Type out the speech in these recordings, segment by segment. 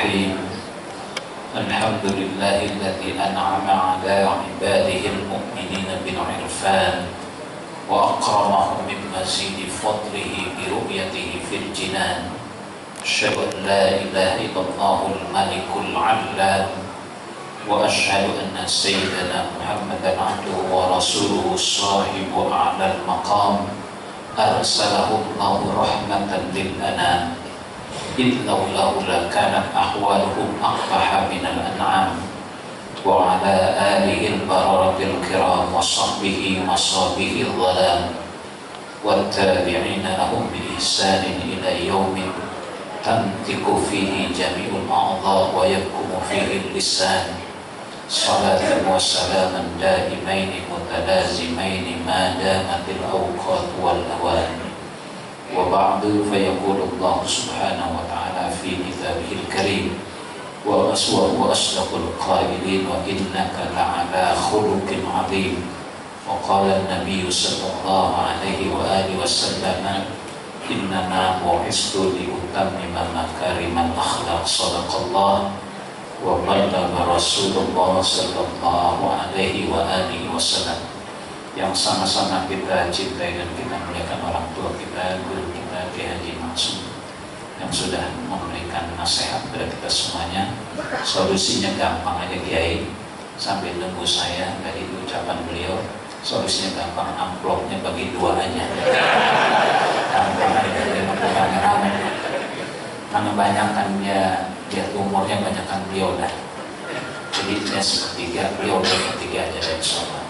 الرحيم الحمد لله الذي أنعم على عباده المؤمنين بالعرفان وأكرمهم من مزيد فضله برؤيته في الجنان. أشهد أن لا إله إلا الله الملك العلام وأشهد أن سيدنا محمدا عبده ورسوله الصاحب أعلى المقام أرسله الله رحمة للأنام إذ لولاه لكانت أحوالهم أقبح من الأنعام وعلى آله البررة الكرام وصحبه مصابه الظلام والتابعين لهم بإحسان إلى يوم تنطق فيه جميع الأعضاء ويبكم فيه اللسان صلاة وسلاما دائمين متلازمين ما دامت الأوقات والأوان. وبعد فيقول الله سبحانه وتعالى في كتابه الكريم وأصدق القائلين وإنك لعلى خلق عظيم. وقال النبي صلى الله عليه وآله وسلم إنما بعثت لأتمم مكارم الأخلاق صدق الله وبلغ رسول الله صلى الله عليه وآله وسلم. Yang sama-sama kita cintai dan kita muliakan orang tua kita, guru kita, Kiai Haji Mansur yang sudah memberikan nasihat kepada kita semuanya. Solusinya gampang aja Kiai, sambil nunggu saya dari ucapan beliau. Solusinya gampang, amplopnya bagi dua aja. Gampang aja, rame-rame. Karena banyakkan dia umurnya banyakkan beliau dah. Jadi dia sepertiga, beliau sepertiga aja insyaallah.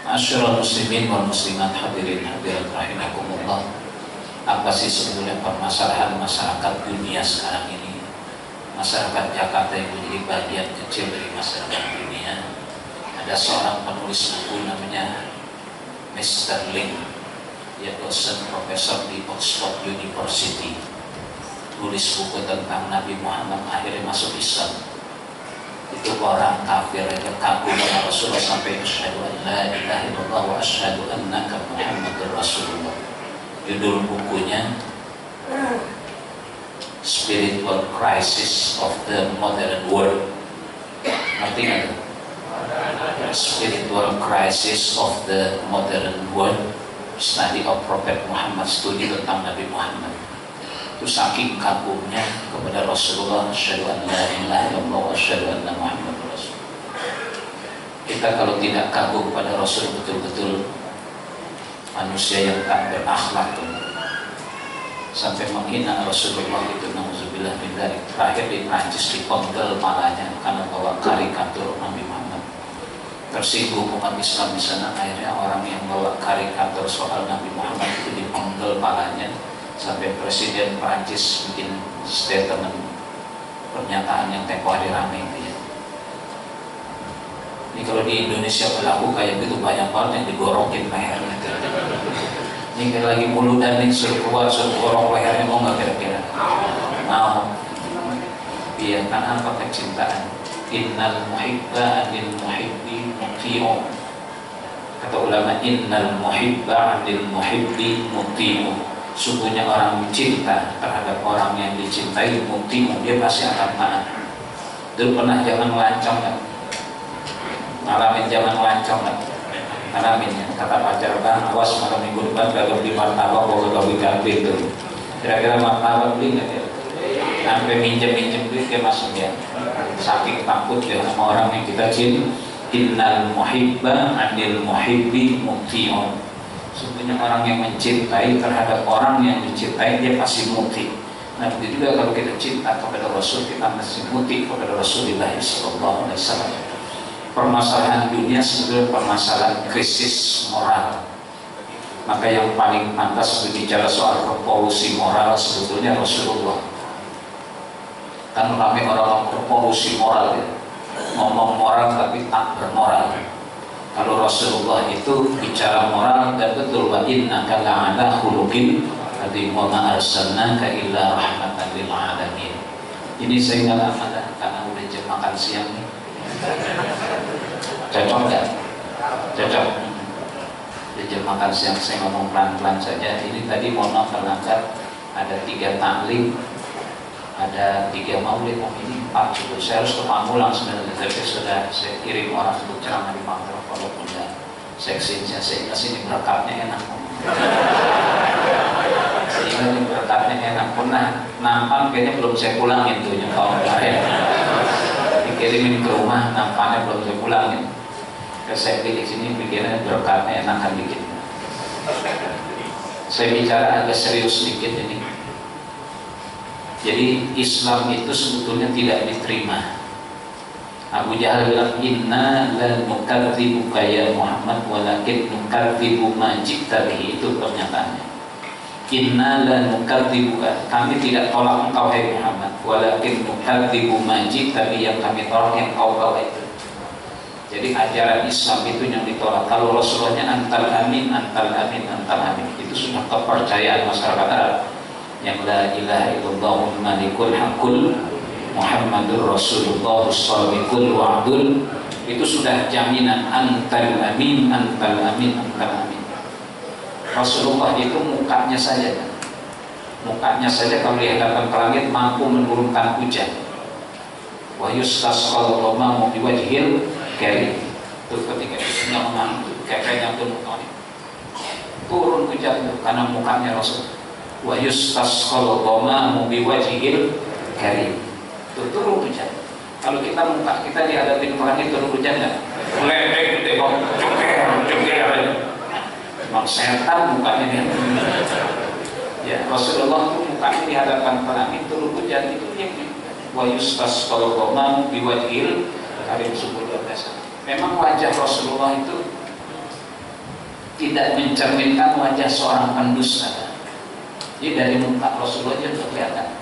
Masyarul muslimin wal muslimat, hadirin hadirat rahimakumullah. Apa sih sebenarnya permasalahan masyarakat dunia sekarang ini? Masyarakat Jakarta yang menjadi bagian kecil dari masyarakat dunia. Ada seorang penulis buku namanya Mr. Link, dia dosen profesor di Oxford University. Tulis buku tentang Nabi Muhammad akhirnya masuk Islam. Itu orang kafir yang kagum dengan Rasulullah sampai asyhadu an la ilaha illallah wa asyhadu annaka Muhammadur Rasulullah. Judul bukunya Spiritual Crisis of the Modern World. Ngerti nggak? Spiritual Crisis of the Modern World, Study of Prophet Muhammad, studi tentang Nabi Muhammad. Itu saking kagumnya kepada Rasulullah, asyhadu an la ilaha illallah wa asyhadu anna Muhammadur Rasulullah. Kita kalau tidak kagum pada Rasul, betul-betul manusia yang tak berakhlak tuh. Sampai menghina Rasulullah itu, nauzubillah min dzalik. Terakhir di Prancis dipenggal malahnya karena bawa karikatur Nabi Muhammad. Tersinggung umat Islam di sana, akhirnya orang yang bawa karikatur soal Nabi Muhammad itu dipenggal malahnya. Sampai Presiden Prancis bikin statement, pernyataan yang tempo hari ramai itu ya. Ini kalau di Indonesia berlaku kayak gitu, banyak banget yang digorokin lehernya. Ini kayak lagi mulu dan nih suruh keluar, suruh gorok lehernya, mau nggak kira-kira? Mau. Iya, kan apa kecintaan? Innal muhibba anil muhibbi muti'u. Kata ulama, innal muhibba anil muhibbi muti'u. Sungguhnya orang cinta terhadap orang yang dicintai, muti'u, dia pasti akan taat. Dulu pernah zaman melancong kan? Ngalamin zaman melancong kan? Ngalamin ya, kata pacar kan, awas malam minggu depan gagal di martabak, bawa gagal di itu. Kira-kira martabak beli nggak ya? Sampai minjem duit dia masuk ya. Saking takut ya sama orang yang kita cinta. Innal muhibba anil muhibbi muti'un. Sebenarnya orang yang mencintai terhadap orang yang dicintai, dia pasti muti. Nah begitu juga kalau kita cinta kepada Rasul, kita mesti muti kepada Rasulullah sallallahu alaihi wasallam. Permasalahan dunia sebetulnya permasalahan krisis moral. Maka yang paling pantas berbicara soal revolusi moral sebetulnya Rasulullah. Kan ramai orang revolusi moral ya. Ngomong moral tapi tak bermoral. Kalau Rasulullah itu bicara moral dan betul, wa innaka la'ala khuluqin adzim wa ma arsalnaka illa rahmatan lil alamin. Ini saya nggak lama dah karena udah jam makan siang nih. Cocok nggak? Cocok. Udah jam makan siang, saya ngomong pelan-pelan saja. Ini tadi mohon maaf terangkat ada 3 taklim ada 3 maulid, ini 4 juga. Saya harus ke Pamulang sebenarnya, tapi sudah saya kirim orang untuk ceramah di Pamulang, walaupun seksinya saya kasih, ini berekatnya enak. Sehingga ini berekatnya enak. Pernah nampan kayaknya belum saya pulangin tuh yang tahun kemarin. Dikirimin ke rumah, nampannya belum saya pulangin. Saya pilih sini pikirnya berekatnya enakan dikit. Saya bicara agak serius sedikit ini. Jadi Islam itu sebetulnya tidak diterima. Abu Jahal bilang, inna la nukadzibuka ya Muhammad walakin nukadzibu ma ji'ta bihi. Itu pernyataannya. Inna la nukadzibuka, kami tidak tolak engkau hai Muhammad, walakin nukadzibu ma ji'ta bihi, yang kami tolak yang kau bawa itu. Jadi ajaran Islam itu yang ditolak. Kalau Rasulullahnya antal amin, antal amin, antal amin, itu sudah kepercayaan masyarakat Arab. Yang la ilaha illallahul malikul haqqul Muhammadur Rasulullah shadiqul wa'dul, itu sudah jaminan antal amin, antal amin, antal amin. Rasulullah itu mukanya saja kalau dihadapkan ke langit mampu menurunkan hujan. Wa yustasqal ghamamu biwajhil karim. Itu ketika dia mengambil kekayaan turun hujan karena mukanya Rasul. Wa yustasqal ghamamu biwajhil karim. Turun hujan. Kalau kita muka kita dihadapin ke langit turun hujan nggak? Ledek tengok, joker. Memang setan mukanya dia. Ya, Rasulullah itu mukanya dihadapkan ke langit turun hujan, itu yang wa yustasqal ghamamu biwajhil karim, sungguh luar biasa. Memang wajah Rasulullah itu tidak mencerminkan wajah seorang pendusta. Jadi dari muka Rasulullah itu terlihat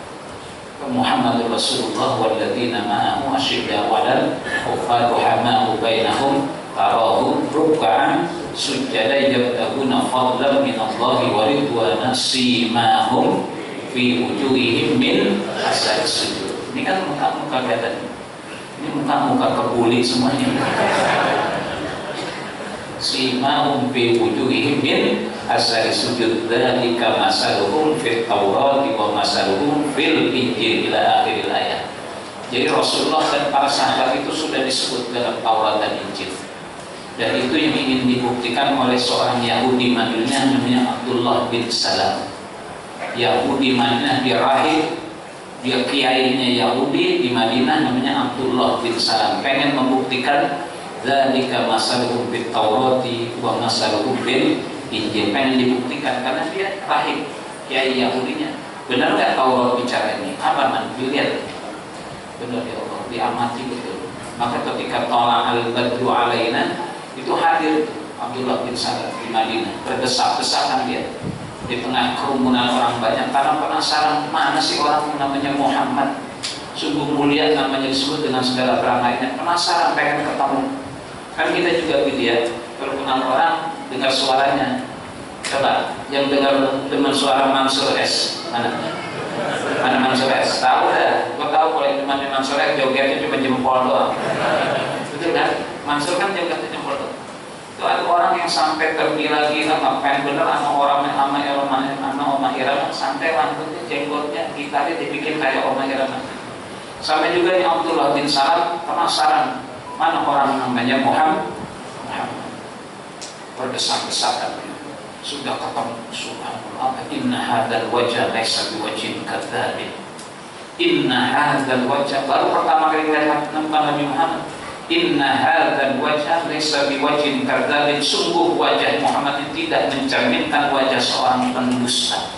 Muhammadur Rasulullah walladzina ma'ahu asyidda'u 'alal kuffari ruhama'u bainahum tarahum ruk'an sujada yabtaguna fadlan minallahi wa ridwana simahum fi wujuhihim min asari sujud. Ini kan muka-muka kelihatan. Ini muka-muka kebuli semuanya. Simahum fi wujuhihim min asari sujud, dzalika masaluhum fit Taurati wa masaluhum fil Injil ila akhiril ayat. Jadi Rasulullah dan para sahabat itu sudah disebut dalam Taurat dan Injil. Dan itu yang ingin dibuktikan oleh seorang Yahudi Madinah namanya Abdullah bin Salam. Yahudi Madinah, dia rahib, dia kiainya Yahudi di Madinah namanya Abdullah bin Salam. Pengen membuktikan dzalika masaluhum fit Taurati wa masaluhum fil Injil, pengen dibuktikan karena dia rahib, kiai Yahudinya. Benar nggak Taurat bicara ini? Apa man? Dilihat. Benar ya Allah, diamati betul. Maka ketika tolak al-badru alaina, itu hadir Abdullah bin Salam di Madinah, berdesak-desakan dia di tengah kerumunan orang banyak karena penasaran mana sih orang namanya Muhammad, sungguh mulia namanya disebut dengan segala perangainya, penasaran pengen ketemu. Kan kita juga lihat kalau kenal orang dengar suaranya. Coba yang dengar teman suara Mansur S mana Mansur S, tahu dah. Gua tahu kalau teman Mansur S jogetnya cuma jempol doang, betul kan? Mansur kan jogetnya jempol doang. Itu ada orang yang sampai tergila-gila ngapain bener sama orang sama Oma Irama, sampai rambutnya jenggotnya gitarnya dibikin kayak Oma Irama. Sampai juga yang Abdullah bin Salam penasaran mana orang namanya Muhammad. Berdesak-desakan sudah ketemu, subhanallah, inna hadzal wajha laisa biwajhin kadzdzabin. Inna hadzal wajha, baru pertama kali lihat Nabi Muhammad, inna hadzal wajha laisa biwajhin kadzdzabin, sungguh wajah Muhammad itu tidak mencerminkan wajah seorang pendusta.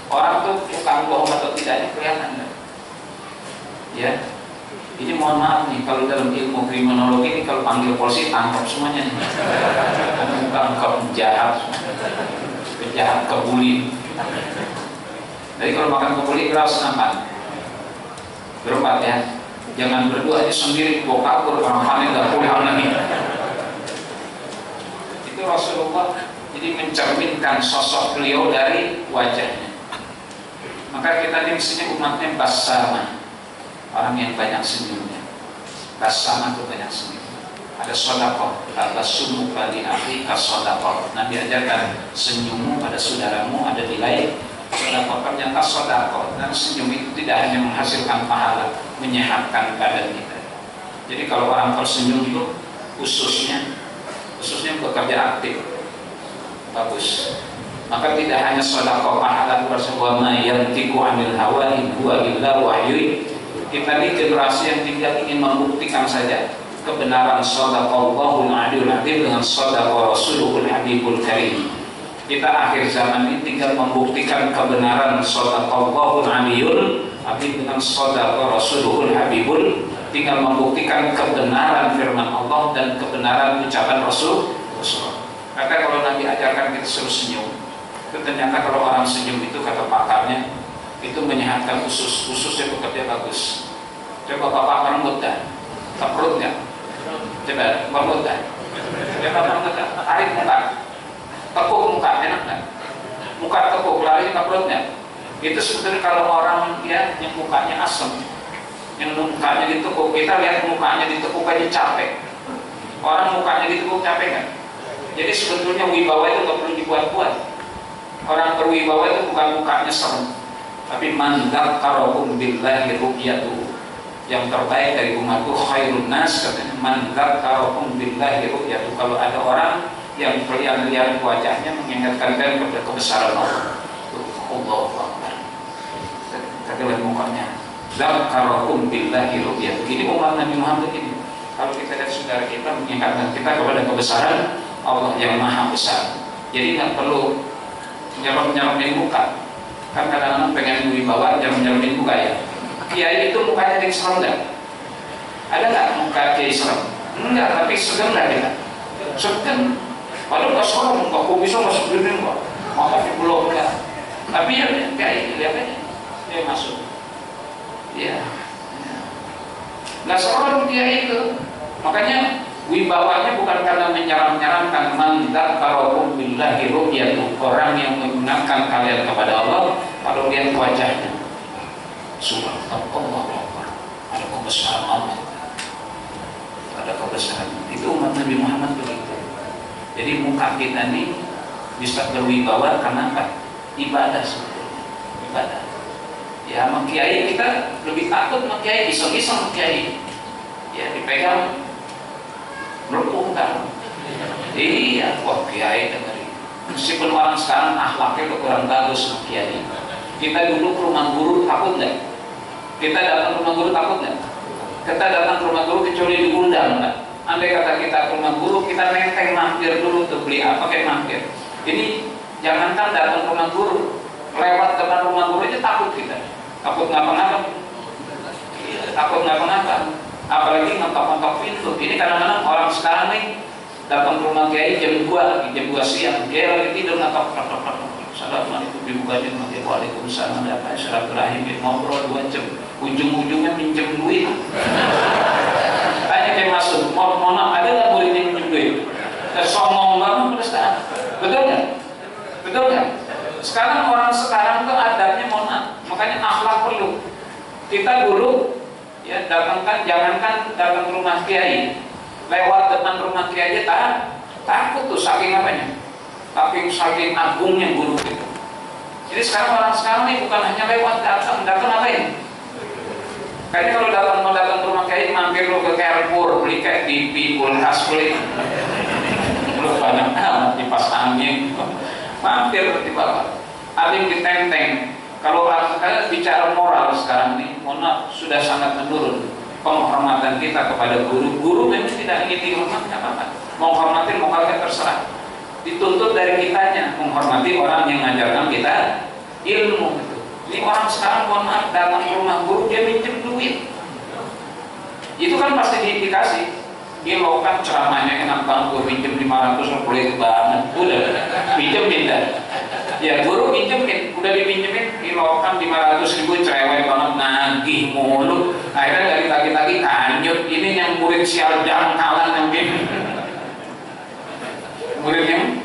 Orang tuh tukang bohong atau tidak ini kelihatan kan? Ya. Ini mohon maaf nih, kalau dalam ilmu kriminologi ini kalau panggil polisi tangkap semuanya nih. Bukan penjahat, penjahat kebuli. Jadi kalau makan kebuli harus nampak berempat ya, jangan berdua aja sendiri bawa kabur, orang-orang nggak boleh lagi. Itu Rasulullah jadi mencerminkan sosok beliau dari wajahnya. Maka kita ini mestinya umatnya basama, orang yang banyak senyumnya. Basama itu banyak senyum. Ada sedekah, tabassumu li akhika sedekah. Nabi ajarkan senyummu pada saudaramu ada nilai sedekah. sedekah, ternyata sedekah dan senyum itu tidak hanya menghasilkan pahala, menyehatkan badan kita. Jadi kalau orang tersenyum itu ususnya bekerja aktif, bagus. Maka tidak hanya sedekah pahala bersama ma yantiqu 'anil hawa in huwa illa wahyu. Kita di generasi yang tinggal ingin membuktikan saja kebenaran shadaqallahul aliyul azim dengan shadaqa rasuluhul habibul karim. Kita akhir zaman ini tinggal membuktikan kebenaran shadaqallahul aliyul azim dengan shadaqa rasuluhul habibul, tinggal membuktikan kebenaran firman Allah dan kebenaran ucapan Rasul. Maka kalau Nabi ajarkan kita suruh senyum, ternyata kalau orang senyum itu kata pakarnya itu menyehatkan ususnya bekerja bagus. Coba bapak merenggut dah, tak perut nggak? Coba merenggut dah, coba merenggut dah, tarik muka, tekuk muka, enak nggak? Muka tekuk, lari ke perutnya. Itu sebetulnya kalau orang ya yang mukanya asam, yang mukanya ditekuk, kita lihat mukanya ditekuk aja capek. Orang mukanya ditekuk capek nggak? Jadi sebetulnya wibawa itu nggak perlu dibuat-buat. Orang berwibawa itu bukan mukanya serem, tapi man dzakarakum billahi ru'yatuhu. Yang terbaik dari umatku khairun nas, katanya man dzakarakum billahi ru'yatuhu. Kalau ada orang yang lihat wajahnya mengingatkan kepada kebesaran Allah, Allahu Akbar. Kata mukanya dzakarakum billahi ru'yatuhu. Ini umat Nabi Muhammad ini. Kalau kita lihat saudara kita mengingatkan kita kepada kebesaran Allah yang maha besar. Jadi nggak perlu nyerem-nyeremin muka. Kan kadang-kadang pengen wibawa nyerem-nyeremin muka ya. Kiai itu mukanya yang serem enggak? Ada nggak muka kiai serem? Enggak, tapi segan lah kita. Segan. Padahal nggak serem, nggak kok bisa masuk dunia kok. Maka di pulau enggak. Tapi ya kiai lihat aja, dia masuk. Ya. Nggak serem kiai itu. Makanya wibawanya bukan karena menyaram-nyaramkan man dzakarakum billahi ru'yatuhu, orang yang menggunakan kalian kepada Allah kalau lihat wajahnya subhanallah, ada kebesaran Allah, ada kebesaran. Itu umat Nabi Muhammad begitu. Jadi muka kita ini bisa berwibawa karena apa? Ibadah sebetulnya, ibadah. Ya sama kiai kita lebih takut sama kiai, iseng-iseng sama kiai. Ya dipegang berpungkar. Iya, wah kiai dengerin. Meskipun orang sekarang akhlaknya udah kurang bagus sama kiai. Kita dulu ke rumah guru takut nggak? Kita datang ke rumah guru takut nggak? Kita datang ke rumah guru kecuali diundang nggak? Andai kata kita ke rumah guru, kita nenteng mampir dulu tuh beli apa kayak mampir. Ini jangankan datang ke rumah guru, lewat depan rumah guru aja takut kita. Takut ngapa-ngapa. Takut ngapa-ngapa. Apalagi ngetok-ngetok pintu. Ini kadang-kadang orang sekarang nih datang ke rumah kiai jam 2 siang, dia lagi tidur ngetok-ngetok. Assalamualaikum, dibukain mati. Waalaikumsalam, ada apa? Silaturahim, ngobrol 2 jam. Ujung-ujungnya minjem duit. Tanya kayak masuk, mohon maaf, ada nggak boleh minjem duit? Songong banget sekarang. Betul nggak? Betul nggak? Sekarang orang sekarang tuh adabnya mohon maaf. Makanya akhlak perlu. Kita dulu ya jangankan datang ke rumah kiai, lewat depan rumah kiai aja takut tuh, saking apanya, saking agungnya guru itu. Jadi sekarang orang sekarang ini bukan hanya lewat datang ngapain? Kayaknya kalau mau datang ke rumah kiai mampir lo ke Carrefour beli kayak TV, kulkas, beli lo banyak amat kipas angin, mampir di bawah, alim ditenteng. Kalau orang bicara moral sekarang ini, mohon maaf, sudah sangat menurun penghormatan kita kepada guru. Guru memang tidak ingin dihormati, apa-apa. Mau hormati, mau kagak terserah. Dituntut dari kitanya menghormati orang yang mengajarkan kita ilmu. Ini orang sekarang mohon maaf datang ke rumah guru dia minjem duit. Itu kan pasti dikasih. Gila kan ceramahnya enak banget, gue minjem 500 boleh banget, udah minjem minta. Ya guru minjemin, udah dipinjemin kilokan 500.000 cerewet banget, nagih mulu. Akhirnya dari tagi-tagi kanyut. Ini yang murid sial dangkalan yang murid yang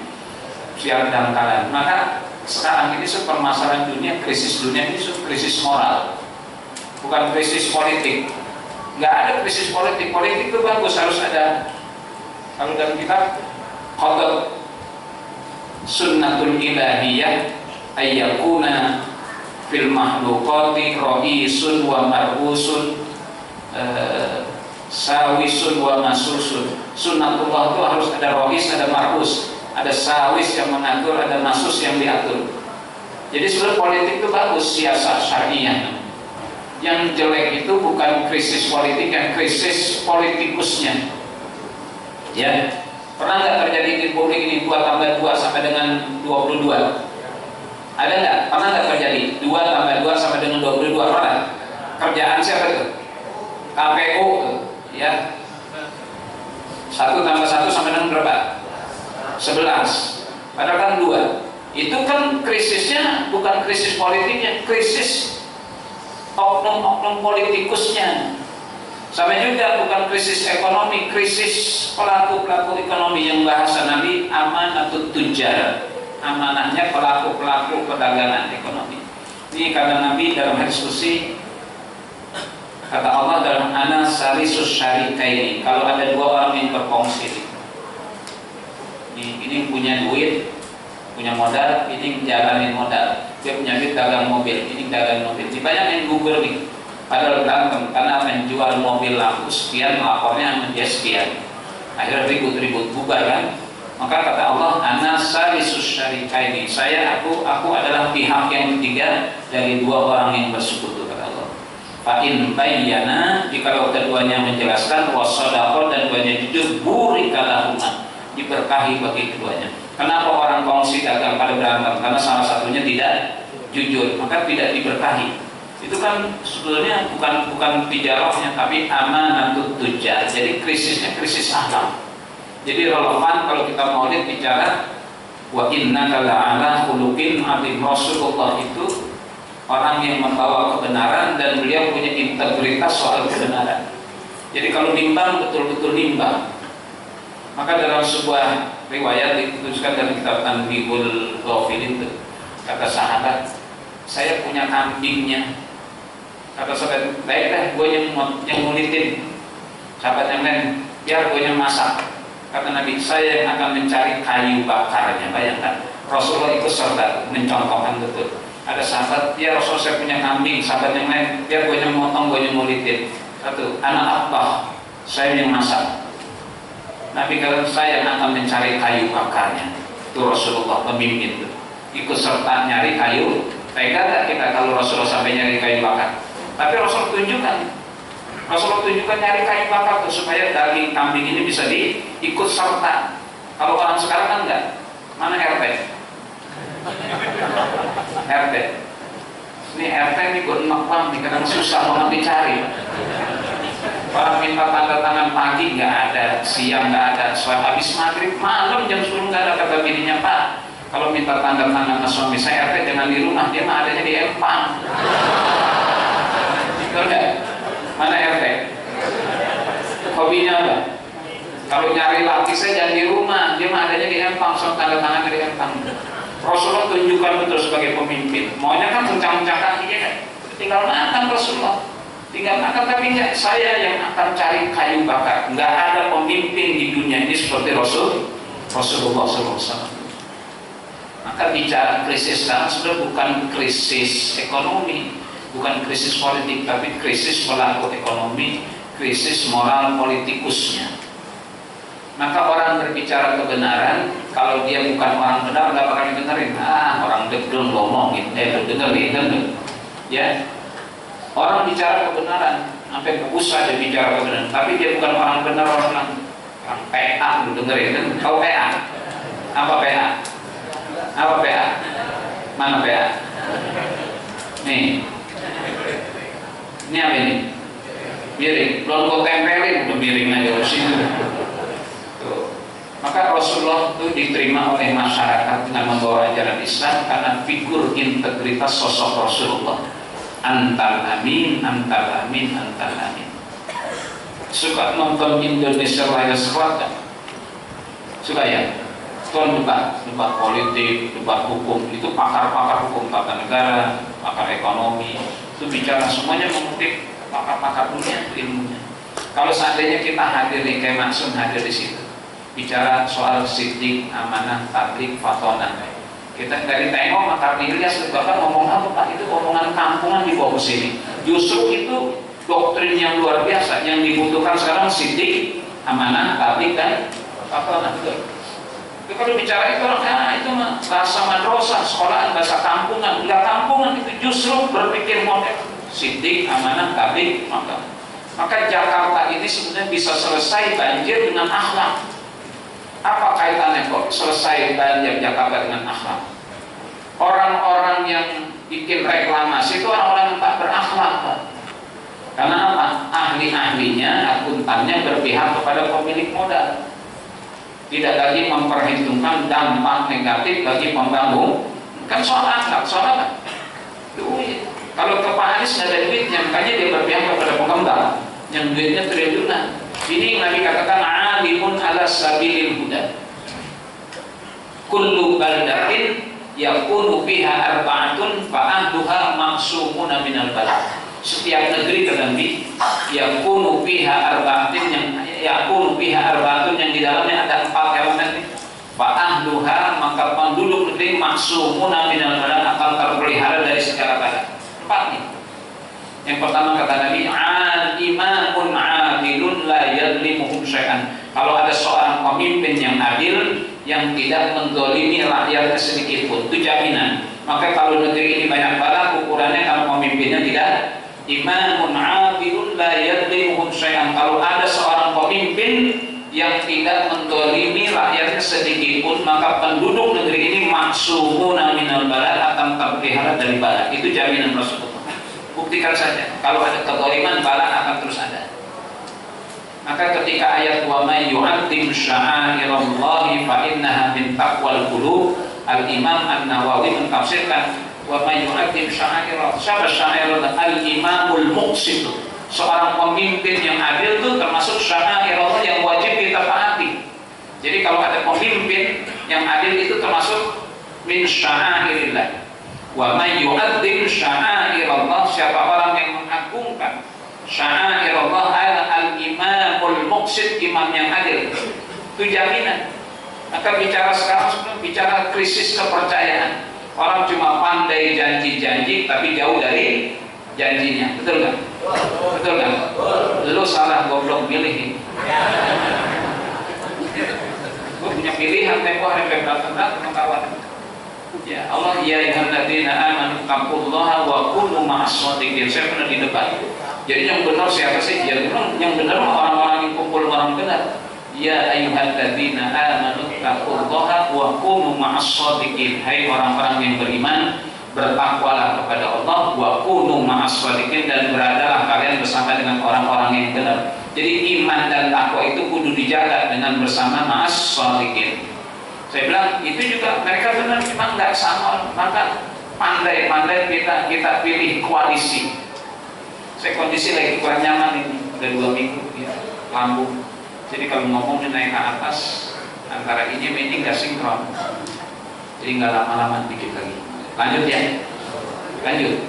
sial dangkalan. Maka sekarang ini permasalahan dunia, krisis dunia ini krisis moral, bukan krisis politik. Nggak ada krisis politik. Politik itu bagus, harus ada. Kalau dalam kitab Qadar Sunnatul Ilahiyah ayyakuna fil mahlukati ra'isun wa mar'usun sawisun wa masusun. Sunnatullah itu harus ada ra'is, ada mar'us, ada sawis yang mengatur, ada masus yang diatur. Jadi sebenarnya politik itu bagus, siasat syariah. Yang jelek itu bukan krisis politik, yang krisis politikusnya. Ya, pernah nggak terjadi di publik ini 2 tambah 2 sampai dengan 22? Ada nggak? Pernah nggak terjadi 2 tambah 2 sampai dengan 22? Pernah? Kerjaan siapa itu? KPU, ya. 1 tambah 1 sampai dengan berapa? 11. Padahal kan 2. Itu kan krisisnya bukan krisis politiknya, krisis oknum-oknum politikusnya. Sama juga bukan krisis ekonomi, krisis pelaku-pelaku ekonomi yang bahasa Nabi amanatut tujar, amanahnya pelaku-pelaku perdagangan ekonomi. Ini kata Nabi dalam hadis qudsi, kata Allah dalam ana salisus syarikaini, kalau ada 2 orang yang berkongsi, ini punya duit, punya modal, ini jalanin modal, dia punya duit dagang mobil, ini dagang mobil, dibanyakin Google nih. Padahal berantem karena menjual mobil laku sekian, lapornya sama dia sekian, akhirnya ribut-ribut bubar kan. Maka kata Allah, ana salisus syarikaini, aku adalah pihak yang ketiga dari 2 orang yang bersekutu, kata Allah. Fa in bayyana, jikalau keduanya menjelaskan, wasadaqah, dan keduanya jujur, burikalahuma, diberkahi bagi keduanya. Kenapa orang kongsi dagang pada berantem? Karena salah satunya tidak jujur, maka tidak diberkahi. Itu kan sebetulnya bukan tijarahnya, tapi amanatut tujar. Jadi krisisnya krisis akhlak. Jadi relevan kalau kita mau lihat bicara wa innaka la'ala khuluqin 'adzim. Rasulullah itu orang yang membawa kebenaran dan beliau punya integritas soal kebenaran. Jadi kalau nimbang, betul-betul nimbang. Maka dalam sebuah riwayat dituliskan dalam kitab Tanbihul Ghafilin itu, kata sahabat, saya punya kambingnya. Kata sahabat, baiklah gue yang ngulitin. Sahabat yang lain, biar gue yang masak. Kata Nabi, saya yang akan mencari kayu bakarnya. Bayangkan, Rasulullah ikut serta mencontohkan betul. Ada sahabat, ya Rasul saya punya kambing. Sahabat yang lain, biar gue yang motong, gue yang ngulitin. Satu, anak apa? Saya yang masak. Nabi kata, saya yang akan mencari kayu bakarnya. Itu Rasulullah pemimpin itu. Ikut serta nyari kayu. Tega tak kita kalau Rasulullah sampai nyari kayu bakar? Tapi Rasul tunjukkan nyari kayu bakar tuh, supaya daging kambing ini bisa diikut serta. Kalau orang sekarang kan enggak. Mana RT? RT. Ini RT ini gue enak banget, kadang susah banget dicari. Orang minta tanda tangan pagi nggak ada, siang nggak ada, habis maghrib, malam jam 10 nggak ada. Kata bininya, Pak, kalau minta tanda tangan suami saya RT jangan di rumah, dia mah adanya di Empang. Betul nggak? Mana RT? Hobinya apa? Kalau nyari laki saya jangan di rumah, dia mah adanya di Empang, so tanda tangan di Empang. Rasulullah tunjukkan betul sebagai pemimpin. Maunya kan kencang-kencang kakinya kan? Tinggal makan Rasulullah. Tinggal makan, tapi enggak, saya yang akan cari kayu bakar. Enggak ada pemimpin di dunia ini seperti Rasulullah SAW. Maka bicara krisis sekarang sudah bukan krisis ekonomi, bukan krisis politik, tapi krisis pelaku ekonomi, krisis moral politikusnya. Maka orang berbicara kebenaran, kalau dia bukan orang benar, nggak bakal didengerin. Orang degel ngomongin, dengerin, ya. Orang bicara kebenaran, sampai bagus saja bicara kebenaran, tapi dia bukan orang benar, orang PA, lu dengerin kan? Tahu PA? Apa PA? Apa PA? Mana PA? Nih, ini apa ini? Miring, belum kau tempelin, udah miring aja di sini. Maka Rasulullah itu diterima oleh masyarakat dengan membawa ajaran Islam karena figur integritas sosok Rasulullah. Antal amin, antal amin, antal amin. Suka nonton Indonesia Raya Squad kan? Suka ya? Tuan debat politik, debat hukum, itu pakar-pakar hukum tata negara, pakar ekonomi, itu bicara semuanya mengutip pakar-pakar dunia ilmunya. Kalau seandainya kita hadir nih, kayak Maksum hadir di situ, bicara soal sidik, amanah, tablik, fatona, Kita dari tengok mata Ilyas bahkan ngomong apa Pak, itu omongan kampungan dibawa ke sini. Justru itu doktrin yang luar biasa yang dibutuhkan sekarang, sidik, amanah, tabligh dan apa itu. Kalau bicara itu orang itu mah bahasa madrasah, sekolahan, bahasa kampungan. Enggak kampungan, itu justru berpikir modern. Sidik, amanah, tabligh, maka Jakarta ini sebenarnya bisa selesai banjir dengan akhlak. Apa kaitannya kok selesai banjir Jakarta dengan akhlak? Orang-orang yang bikin reklamasi itu orang-orang yang tak berakhlak, Pak. Karena apa? Ahli-ahlinya, akuntannya berpihak kepada pemilik modal. Tidak lagi memperhitungkan dampak negatif bagi pembangun. Kan soal akhlak, soal apa? Duit. Kalau ke Pak Anies nggak ada duitnya, makanya dia berpihak kepada pengembang yang duitnya triliunan. Ini Nabi katakan alimun ala sabilil huda. Kullu baldatin yakunu fiha arba'atun fa ahluha maksumuna minal bala. Setiap negeri terganti yakunu fiha arba'atun yang di dalamnya ada 4 elemen. Fa ahluha, maka penduduk negeri maksumuna minal bala akan terpelihara dari segala bala. 4 nih. Yang pertama kata Nabi, al-imamun adilun la yadlimuhum syai'an. Kalau ada seorang pemimpin yang adil, yang tidak menzalimi rakyatnya sedikit pun, itu jaminan. Maka kalau negeri ini banyak bala, ukurannya kalau pemimpinnya tidak. Imamun adilun la yadlimuhum syai'an. Kalau ada seorang pemimpin yang tidak menzalimi rakyatnya sedikit pun, maka penduduk negeri ini maksumuna minal bala, akan terpelihara dari bala. Itu jaminan Rasulullah. Buktikan saja, kalau ada kezaliman, bala akan terus ada. Maka ketika ayat wa may yu'azzim sya'airallahi fa innaha min taqwal qulub, Al-Imam An-Nawawi mentafsirkan wa may yu'azzim sya'airallah. Siapa sya'airallah? Al-imamul muqsit. Seorang pemimpin yang adil itu termasuk sya'airallah yang wajib kita taati. Jadi kalau ada pemimpin yang adil itu termasuk min sya'airillah. Wa may yu'azzim sya'airallah, siapa orang yang mengagungkan sya'airallah, al-imamul muqsit, imam yang adil, itu jaminan. Maka bicara sekarang sebelum bicara krisis kepercayaan, orang cuma pandai janji-janji tapi jauh dari janjinya, betul nggak? Betul nggak? Lu salah goblok milih. Gue punya pilihan, tempo hari datang kawan. Ya Allah, ya ayyuhalladzina amanu taqullaha wa kunu ma'as-shadiqin. Saya pernah di depan. Jadi yang benar siapa sih? Yang benar orang-orang yang kumpul orang benar. Ya ayyuhalladzina amanu taqullaha wa kunu ma'as-shadiqin. Hai orang-orang yang beriman, bertakwalah kepada Allah, wa kunu ma'as-shadiqin, dan beradalah kalian bersama dengan orang-orang yang benar. Jadi iman dan takwa itu kudu dijaga dengan bersama ma'as-shadiqin. Saya bilang itu juga mereka benar, cuma nggak sama. Maka pandai-pandai kita pilih koalisi. Saya kondisi lagi kurang nyaman ini, udah 2 minggu ya, lambung. Jadi kalau ngomongnya naik ke atas, antara ini nggak sinkron. Jadi nggak lama-lama dikit lagi. Lanjut ya, lanjut.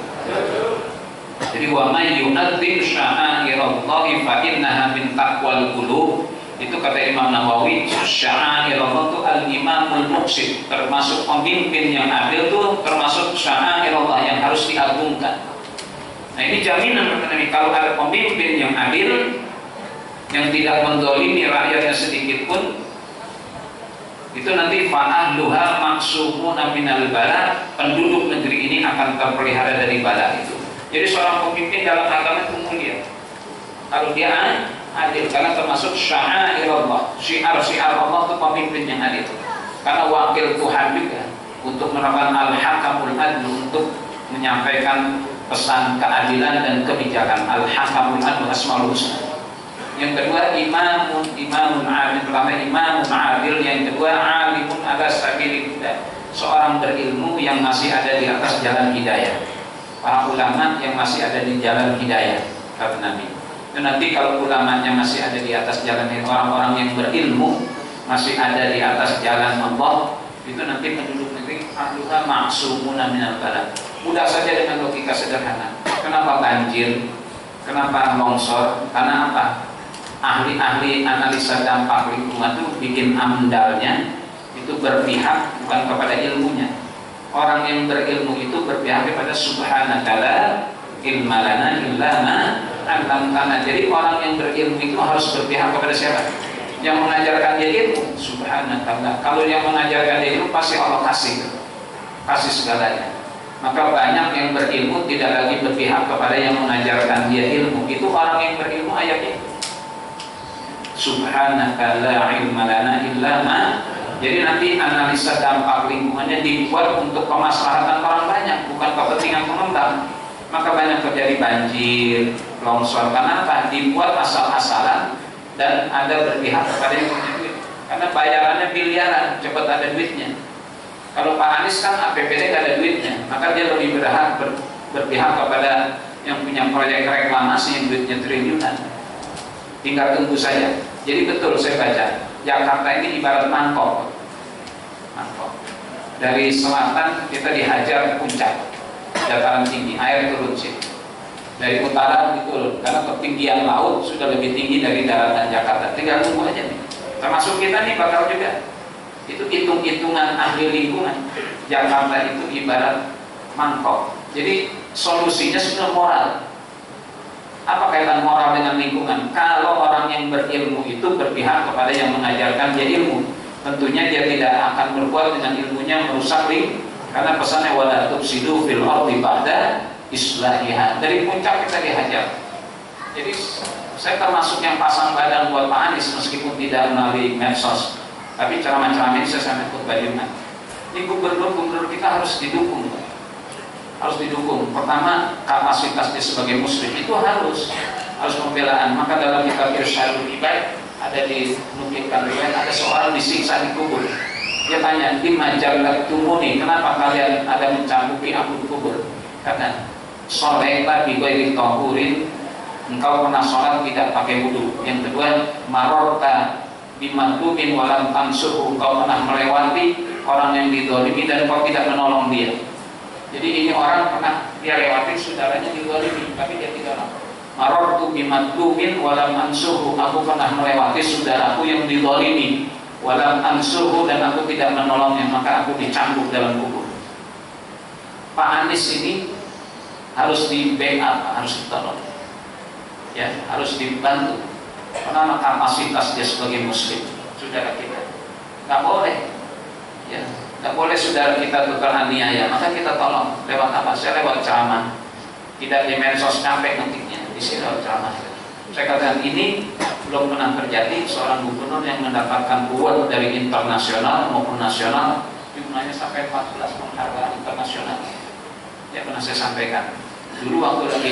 Jadi wa may yu'azzim sya'airallahi fa innaha min taqwal qulub. Itu kata Imam Nawawi, sya'airallah itu al-imamul muqsit, termasuk pemimpin yang adil itu termasuk sya'airallah yang harus diagungkan. Nah ini jaminan kalau ada pemimpin yang adil, yang tidak menzalimi rakyatnya sedikit pun, itu nanti fa'ahluha maksumuna minal bala, penduduk negeri ini akan terpelihara dari bala itu. Jadi seorang pemimpin dalam agama itu mulia kalau dia adil, karena termasuk sya'airallah, syiar-syiar Allah itu pemimpin yang adil. Karena wakil Tuhan juga untuk menerapkan al-hakamul adl, untuk menyampaikan pesan keadilan dan kebijakan. Al-hakamul adl asmaul husna. Yang kedua imamun adil. Pertama imamun adil, yang kedua alimun ala sabilil huda, seorang berilmu yang masih ada di atas jalan hidayah. Para ulama yang masih ada di jalan hidayah, kata Nabi. Itu nanti kalau ulamanya masih ada di atas jalan, orang-orang yang berilmu masih ada di atas jalan Allah, itu nanti penduduk negeri ahluha maksumuna minal bala. Mudah saja dengan logika sederhana. Kenapa banjir? Kenapa longsor? Karena apa? Ahli-ahli analisa dampak lingkungan itu bikin amdalnya itu berpihak bukan kepada ilmunya, Orang yang berilmu itu berpihak kepada subhanaka la ilma lana illa ma 'allamtana. Jadi orang yang berilmu itu harus berpihak kepada siapa? Yang mengajarkan dia ilmu. Subhanaka la. Kalau yang mengajarkan dia ilmu pasti Allah kasih segalanya. Maka banyak yang berilmu tidak lagi berpihak kepada yang mengajarkan dia ilmu. Itu orang yang berilmu ayatnya. Subhanaka la ilma lana illa ma. Jadi nanti analisa dampak lingkungannya dibuat untuk kemaslahatan orang banyak, bukan kepentingan pengembang. Maka banyak terjadi banjir, longsor, karena apa? Dibuat asal-asalan dan ada berpihak kepada yang punya duit. Karena bayarannya miliaran, cepat ada duitnya. Kalau Pak Anies kan APBD gak ada duitnya, maka dia lebih berpihak kepada yang punya proyek reklamasi yang duitnya triliunan. Tinggal tunggu saja. Jadi betul saya baca, Jakarta ini ibarat mangkok. Dari selatan kita dihajar ke puncak, dataran tinggi, air turun sini. Dari utara diturun, karena ketinggian laut sudah lebih tinggi dari daratan Jakarta. Tinggal tunggu aja nih. Termasuk kita nih bakal juga. Itu hitung-hitungan ahli lingkungan. Jakarta itu ibarat mangkok. Jadi solusinya sudah moral. Apa kaitan moral dengan lingkungan? Kalau orang yang berilmu itu berpihak kepada yang mengajarkan dia ilmu, tentunya dia tidak akan berbuat dengan ilmunya merusak lingkungan. Karena pesannya wala tufsidu fil ardi ba'da islahiha. Dari puncak kita dihajar. Jadi saya termasuk yang pasang badan buat Pak Anies meskipun tidak melalui medsos. Tapi ceramah-ceramah ini saya sampai khutbah Jumat. Ini gubernur kita harus didukung. Harus didukung. Pertama, kapasitas dia sebagai muslim itu harus pembelaan. Maka dalam kitab Irsyadul Ibad ada dinukilkan riwayat ada seorang disiksa di kubur. Dia tanya, di majalah tumuni, kenapa kalian ada mencambuki aku di kubur? Kata, sholatlah bi ghairi tahurin, engkau pernah sholat tidak pakai wudu. Yang kedua, marorta bimadlumin walam tansuhu, engkau pernah melewati orang yang dizalimi dan engkau tidak menolong dia. Jadi ini orang pernah dia lewati saudaranya dizalimi tapi dia tidak nolong. Marortu bimadlumin walam ansuhu, aku pernah melewati saudaraku yang dizalimi walam ansuhu dan aku tidak menolongnya, maka aku dicambuk dalam kubur. Pak Anies ini harus di backup, harus ditolong. Ya, harus dibantu. Karena kapasitas dia sebagai muslim, saudara kita. Nggak boleh. Ya, nggak boleh saudara kita itu teraniaya, maka kita tolong. Lewat apa? Saya lewat ceramah. Tidak di medsos capek ngetiknya, di sini lewat ceramah. Saya katakan ini belum pernah terjadi seorang gubernur yang mendapatkan award dari internasional maupun nasional, jumlahnya sampai 14 penghargaan internasional. Ya pernah saya sampaikan. Dulu waktu lagi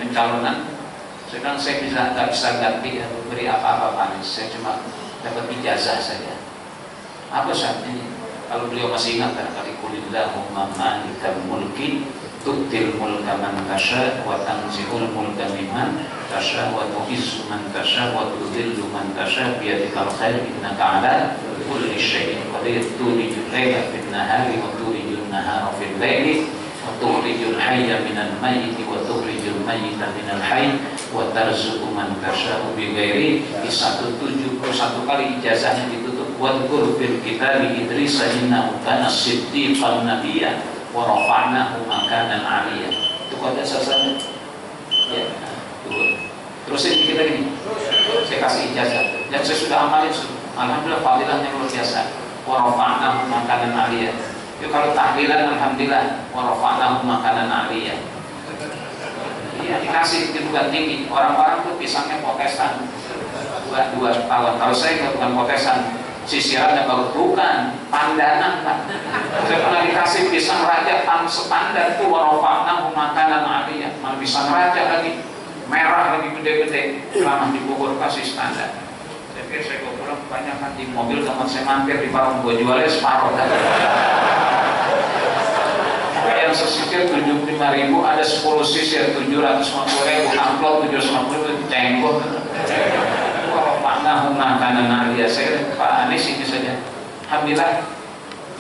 pencalonan, saya bilang saya nggak bisa ganti atau beri apa-apa Pak Anies. Saya cuma dapat ijazah saja. Apa saatnya? Kalau beliau masih ingat barangkali kulillahumma malikal mulki tu'til mulka man tasha wa tanzihul mulka mimman tasha wa tu'izzu man tasha wa tudhillu man tasha biyadikal khair innaka ala kulli syai'in qadir tulijul laila fin nahari wa tulijul nahara fil laili wa tukhrijul hayya minal mayyiti wa tukhrijul mayyita minal hayy wa tarzuqu man tasha bighairi hisab. 71 kali ijazahnya ditutup. Wadhkur fil kitabi Idris innahu kana siddiqan nabiyya wa rafa'nahu makanan 'aliyya. Itu kode sasanya. Ya. Terusin kita ini. Saya kasih ijazah. Dan saya sudah amalin. Alhamdulillah fadilahnya luar biasa. Wa rafa'nahu makanan 'aliyya. Itu kalau tahlilan alhamdulillah wa rafa'nahu makanan 'aliyya. Iya, dikasih kedudukan tinggi. Orang-orang tuh pisangnya Protestan. Dua tahun. Kalau saya bukan Protestan, sisiran dan baru bukan pandanan Pak. Saya pernah dikasih pisang raja sepandan tuh warofakna makanan aliyah, malah pisang raja lagi merah lagi gede-gede, selama di Bogor kasih standar. Saya pikir saya pulang banyak kan di mobil, tempat saya mampir di warung gua jualnya separuh. Yang sesisir 75.000 ada 10 sisir 750.000, amplop 750.000 cenggok. Nah, makanan Nadia saya Pak Anies ini saja. Alhamdulillah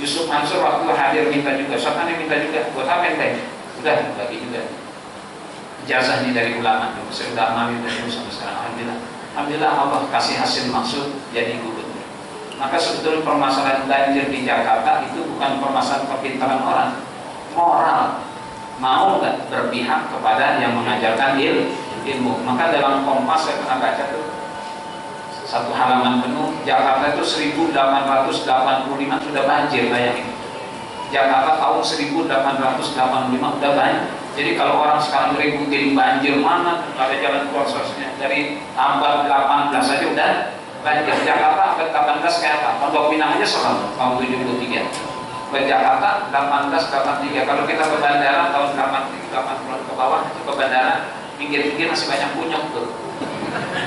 Yusuf Mansur waktu hadir minta juga, Sotani minta juga, buat apa ente? Udah bagi juga. Ijazah ini dari ulama, saya udah amalin dari sampai sekarang. Alhamdulillah, alhamdulillah Allah kasih hasil maksud jadi gubernur. Maka sebetulnya permasalahan banjir di Jakarta itu bukan permasalahan kepintaran orang, moral. Mau nggak berpihak kepada yang mengajarkan ilmu. Maka dalam Kompas saya pernah baca tuh satu halaman penuh, Jakarta itu 1885 sudah banjir, bayangin. Jakarta tahun 1885 udah banjir. Jadi kalau orang sekarang ributin banjir mana, ada jalan keluar sosnya. Dari abad 18 saja udah banjir. Jakarta abad 18 kayak apa? Pondok Pinang aja serem tahun 73. Ke Jakarta 1883. Kalau kita ke bandara tahun 80 ke bawah itu ke bandara, pinggir-pinggir masih banyak kunyuk tuh.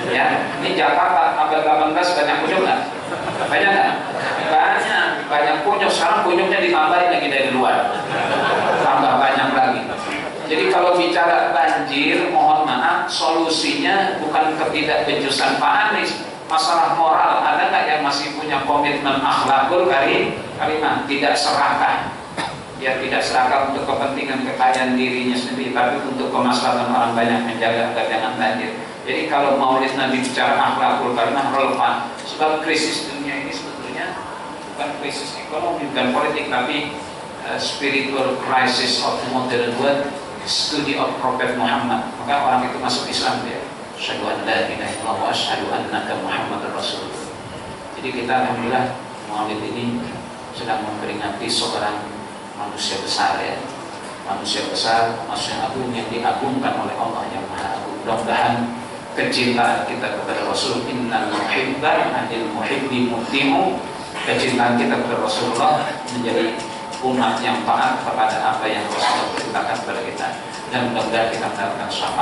Ya, ini Jakarta abad 18 banyak kunyuk nggak? Banyak nggak? Banyak kunyuk. Sekarang kunyuknya ditambahin lagi dari luar, tambah banyak lagi. Jadi kalau bicara banjir, mohon maaf, solusinya bukan ketidakbejusan Pak Anies, masalah moral. Ada nggak yang masih punya komitmen akhlakul karimah, tidak serakah? Dia tidak serakah untuk kepentingan kekayaan dirinya sendiri, tapi untuk kemaslahatan orang banyak, menjaga agar jangan banjir. Jadi kalau Maulid Nabi bicara akhlakul karimah relevan, sebab krisis dunia ini sebetulnya bukan krisis ekonomi, bukan politik, tapi spiritual crisis of the modern world, study of Prophet Muhammad. Maka orang itu masuk Islam dia. Asyhadu an la ilaha illallah wa asyhadu annaka Muhammadar Rasulullah. Jadi kita alhamdulillah Maulid ini sedang memperingati seorang manusia besar, ya. Manusia besar, manusia agung yang diagungkan oleh Allah yang Maha Agung. Mudah-mudahan kecintaan kita kepada Rasul, innal muhibba anil muhibbi muti'u, kecintaan kita kepada Rasulullah menjadi umat yang taat kepada apa yang Rasulullah perintahkan kepada kita, dan mudah-mudahan kita mendapatkan syafaat